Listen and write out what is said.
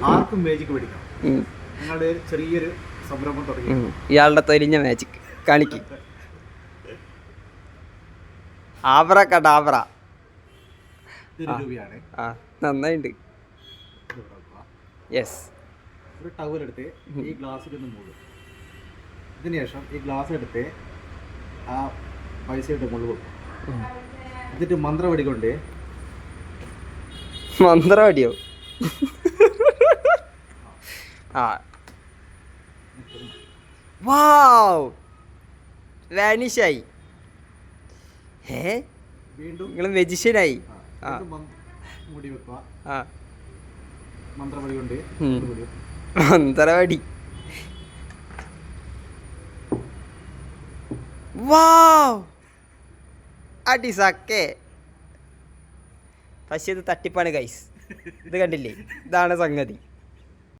ആർക്കും മാജിക് പഠിക്കാം. ഞങ്ങളുടെ ചെറിയൊരു സംരംഭം തുടങ്ങി. ഇയാളുടെ തൊരിഞ്ഞ മാജിക് കാണിക്ക്. ആബ്ര കടാബ്ര. രൂപയാണ്. നന്നായിണ്ട്. യെസ്. ഒരു ടവൽ എടുത്ത് ഈ ഗ്ലാസ്സിൽ ഒന്ന് മൂടും. ഇതിനുശേഷം ഈ ഗ്ലാസ് എടുത്ത് ആ പൈസയുടെ മുകളിൽ വെക്കും. എന്നിട്ട് മന്ത്രവടി കൊണ്ട് മന്ത്രവടിയോ വാവ് വാനിഷായി. വീണ്ടും നിങ്ങൾ മെജിഷ്യനായി. മുടി വെക്കുക. മന്ത്രവടി കൊണ്ട് മന്ത്രവടി. വാവ് അടി സക്കേ. പക്ഷെ ഇത് തട്ടിപ്പാണ് ഗൈസ്. ഇത് കണ്ടില്ലേ, ഇതാണ് സംഗതി.